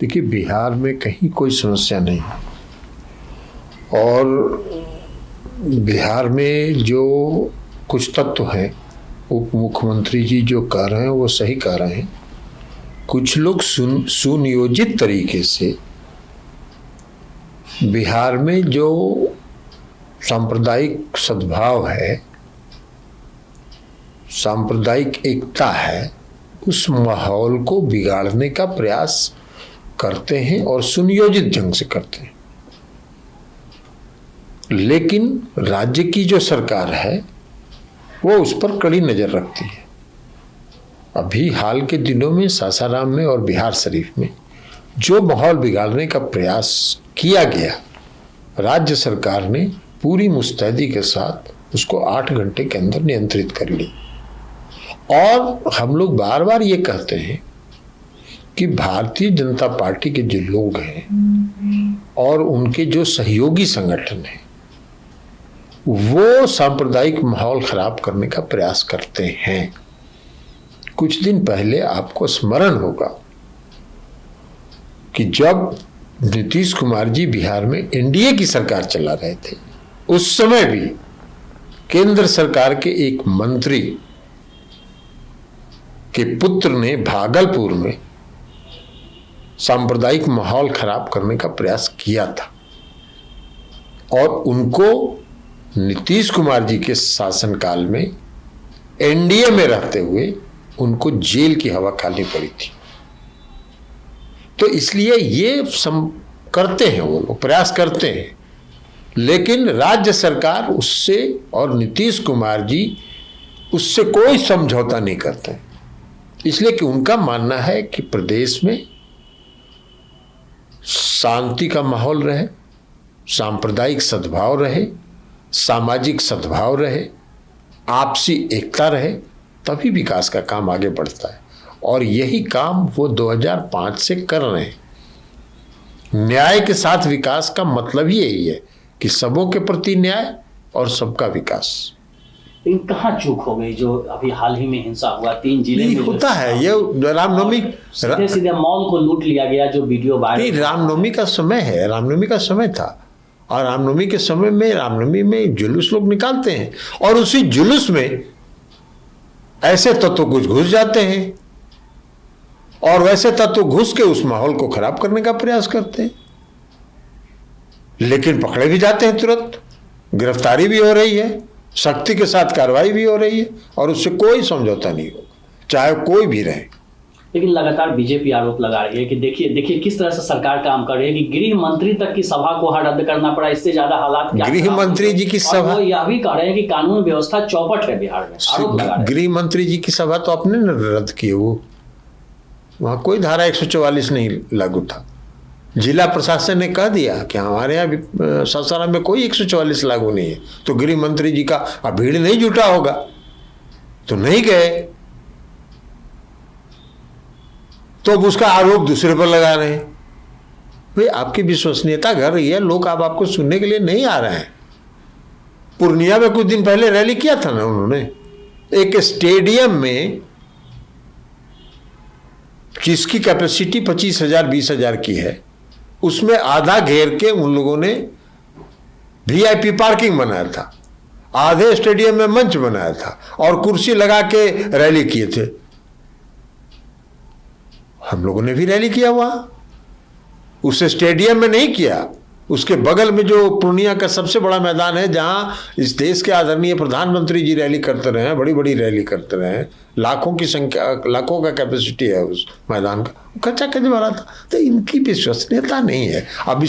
देखिए, बिहार में कहीं कोई समस्या नहीं है और बिहार में जो कुछ तत्व हैं, उप मुख्यमंत्री जी जो कह रहे हैं वो सही कह रहे हैं। कुछ लोग सुनियोजित तरीके से बिहार में जो सांप्रदायिक सद्भाव है, सांप्रदायिक एकता है, उस माहौल को बिगाड़ने का प्रयास करते हैं और सुनियोजित ढंग से करते हैं। लेकिन राज्य की जो सरकार है वो उस पर कड़ी नजर रखती है। अभी हाल के दिनों में सासाराम में और बिहार शरीफ में जो माहौल बिगाड़ने का प्रयास किया गया, राज्य सरकार ने पूरी मुस्तैदी के साथ उसको 8 घंटे के अंदर नियंत्रित कर ली। और हम लोग बार बार ये कहते हैं कि भारतीय जनता पार्टी के जो लोग हैं और उनके जो सहयोगी संगठन हैं वो सांप्रदायिक माहौल खराब करने का प्रयास करते हैं। कुछ दिन पहले आपको स्मरण होगा कि जब नीतीश कुमार जी बिहार में एनडीए की सरकार चला रहे थे, उस समय भी केंद्र सरकार के एक मंत्री के पुत्र ने भागलपुर में सांप्रदायिक माहौल खराब करने का प्रयास किया था और उनको नीतीश कुमार जी के शासनकाल में एनडीए में रहते हुए उनको जेल की हवा खानी पड़ी थी। तो इसलिए ये करते हैं, वो लोग प्रयास करते हैं, लेकिन राज्य सरकार उससे और नीतीश कुमार जी उससे कोई समझौता नहीं करते, इसलिए कि उनका मानना है कि प्रदेश में शांति का माहौल रहे, सांप्रदायिक सद्भाव रहे, सामाजिक सद्भाव रहे, आपसी एकता रहे, तभी विकास का काम आगे बढ़ता है। और यही काम वो 2005 से कर रहे हैं। न्याय के साथ विकास का मतलब ही यही है कि सबों के प्रति न्याय और सबका विकास। इन कहाँ चूक हो गई जो अभी हाल ही में हिंसा हुआ 3 जिले में होता है? ये रामनवमी सीधे मॉल को लूट लिया गया, जो वीडियो वायरल। रामनवमी का समय है, रामनवमी का समय था और रामनवमी के समय में, रामनवमी में जुलूस लोग निकालते हैं और उसी जुलूस में ऐसे तत्व कुछ घुस जाते हैं और वैसे तत्व घुस के उस माहौल को खराब करने का प्रयास करते हैं, लेकिन पकड़े भी जाते हैं, तुरंत गिरफ्तारी भी हो रही है, सख्ती के साथ कार्रवाई भी हो रही है और उससे कोई समझौता नहीं होगा, चाहे कोई भी रहे। लेकिन लगातार बीजेपी आरोप लगा रही है कि देखिए किस तरह से सरकार काम कर रही है कि गृह मंत्री तक की सभा को रद्द करना पड़ा। इससे ज्यादा हालात क्या? गृह मंत्री जी की सभा, यह भी कह रहे हैं कि कानून व्यवस्था चौपट है बिहार में। गृह मंत्री जी की सभा तो अपने रद्द किए, वो वहां कोई धारा 144 नहीं लागू था। जिला प्रशासन ने कह दिया कि हमारे यहाँ सासाराम में कोई 144 लागू नहीं है, तो गृह मंत्री जी का अब भीड़ नहीं जुटा होगा तो नहीं गए, तो अब उसका आरोप दूसरे पर लगा रहे हैं। भाई, आपकी विश्वसनीयता घट रही है, लोग अब आपको सुनने के लिए नहीं आ रहे हैं। पूर्णिया में कुछ दिन पहले रैली किया था ना उन्होंने, एक स्टेडियम में जिसकी कैपेसिटी 25,000 20,000 की है, उसमें आधा घेर के उन लोगों ने वीआईपी पार्किंग बनाया था, आधे स्टेडियम में मंच बनाया था और कुर्सी लगा के रैली किए थे। हम लोगों ने भी रैली किया वहां, उस स्टेडियम में नहीं किया, उसके बगल में जो पूर्णिया का सबसे बड़ा मैदान है, जहां इस देश के आदरणीय प्रधानमंत्री जी रैली करते रहे हैं, बड़ी बड़ी रैली करते रहे हैं, लाखों की संख्या, लाखों का कैपेसिटी है उस मैदान का, कच्चा कच भरा था। तो इनकी विश्वसनीयता नहीं है। अब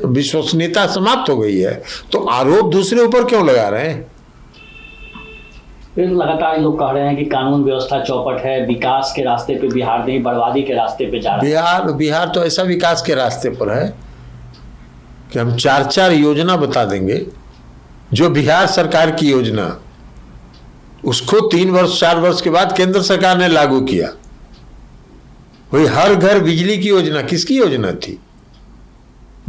विश्वसनीयता समाप्त हो गई है तो आरोप दूसरे ऊपर क्यों लगा रहे हैं? फिर लगातार लोग कह रहे हैं कि कानून व्यवस्था चौपट है, विकास के रास्ते पे बिहार नहीं, बर्बादी के रास्ते पे जा रहा है। बिहार तो ऐसा विकास के रास्ते पर है कि हम 4 योजना बता देंगे। जो बिहार सरकार की योजना, उसको 3 वर्ष 4 वर्ष के बाद केंद्र सरकार ने लागू किया। वही हर घर बिजली की योजना किसकी योजना थी?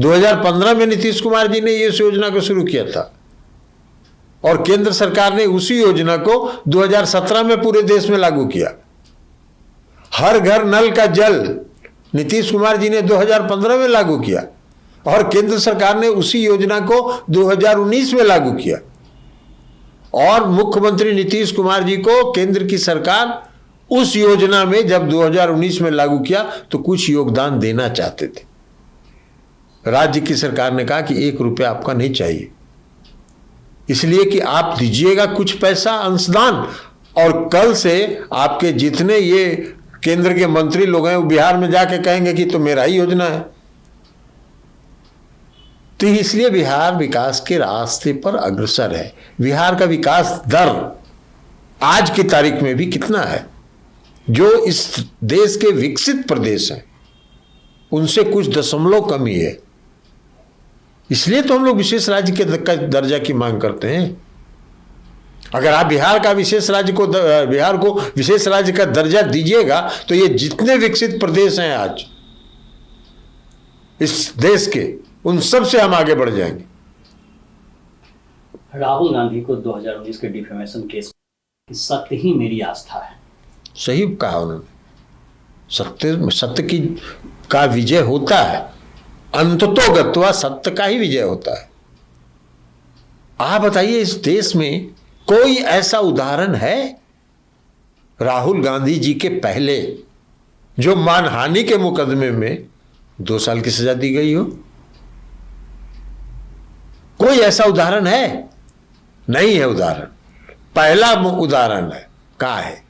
2015 में नीतीश कुमार जी ने इस योजना को शुरू किया था और केंद्र सरकार ने उसी योजना को 2017 में पूरे देश में लागू किया। हर घर नल का जल नीतीश कुमार जी ने 2015 में लागू किया और केंद्र सरकार ने उसी योजना को 2019 में लागू किया। और मुख्यमंत्री नीतीश कुमार जी को केंद्र की सरकार उस योजना में जब 2019 में लागू किया तो कुछ योगदान देना चाहते थे। राज्य की सरकार ने कहा कि 1 रुपया आपका नहीं चाहिए, इसलिए कि आप दीजिएगा कुछ पैसा अंशदान, और कल से आपके जितने ये केंद्र के मंत्री लोग हैं वो बिहार में जाके कहेंगे कि तो मेरा ही योजना है। तो इसलिए बिहार विकास के रास्ते पर अग्रसर है। बिहार का विकास दर आज की तारीख में भी कितना है, जो इस देश के विकसित प्रदेश हैं उनसे कुछ दशमलव कम ही है। इसलिए तो हम लोग विशेष राज्य के दर्जा की मांग करते हैं। अगर आप बिहार को विशेष राज्य का दर्जा दीजिएगा तो ये जितने विकसित प्रदेश हैं आज इस देश के, उन सब से हम आगे बढ़ जाएंगे। राहुल गांधी को 2019 के डिफेमेशन केस की सत्य ही मेरी आस्था है। सही कहा उन्होंने। सत्य की का विजय होता है, अंततोगत्वा सत्य का ही विजय होता है। आप बताइए, इस देश में कोई ऐसा उदाहरण है राहुल गांधी जी के पहले जो मानहानि के मुकदमे में 2 साल की सजा दी गई हो? कोई ऐसा उदाहरण है? नहीं है उदाहरण। पहला उदाहरण है, कहाँ है?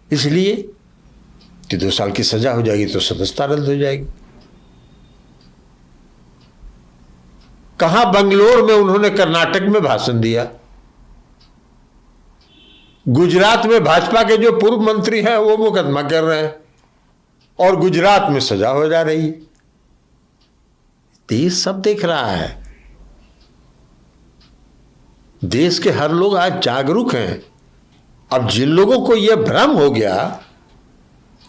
इसलिए कि 2 साल की सजा हो जाएगी तो सदस्यता रद्द हो जाएगी। कहां? बंगलोर में उन्होंने कर्नाटक में भाषण दिया। गुजरात में भाजपा के जो पूर्व मंत्री हैं वो मुकदमा कर रहे हैं और गुजरात में सजा हो जा रही है। देश सब देख रहा है। देश के हर लोग आज जागरूक हैं। अब जिन लोगों को यह भ्रम हो गया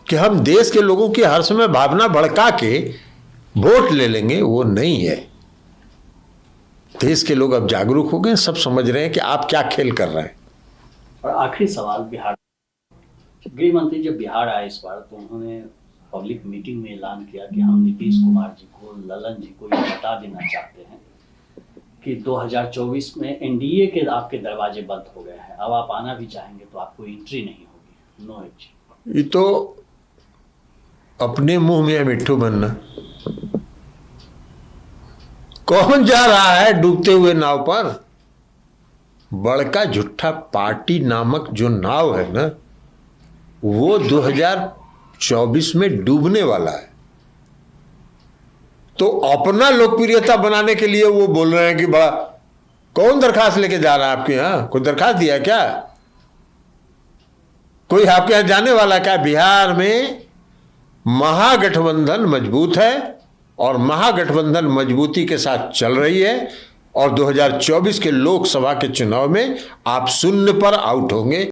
कि हम देश के लोगों की हर समय भावना भड़का के वोट ले लेंगे, वो नहीं है। देश के लोग अब जागरूक हो गए, सब समझ रहे हैं कि आप क्या खेल कर रहे हैं। और आखिरी सवाल, बिहार गृह मंत्री जब बिहार आए इस बार तो उन्होंने पब्लिक मीटिंग में ऐलान किया कि हम नीतीश कुमार जी को, ललन जी को ये बता देना चाहते हैं कि 2024 में एनडीए के आपके दरवाजे बंद हो गए हैं। अब आप आना भी चाहेंगे तो आपको एंट्री नहीं होगी, नो एंट्री। ये तो अपने मुंह में मिट्ठू बनना। कौन जा रहा है डूबते हुए नाव पर? बड़का झूठा पार्टी नामक जो नाव है ना, वो 2024 में डूबने वाला है। तो अपना लोकप्रियता बनाने के लिए वो बोल रहे हैं कि बड़ा कौन दरखास्त लेके जा रहा है आपके यहां? कोई दरखास्त दिया क्या? कोई आपके यहां जाने वाला क्या? बिहार में महागठबंधन मजबूत है और महागठबंधन मजबूती के साथ चल रही है और 2024 के लोकसभा के चुनाव में आप शून्य पर आउट होंगे।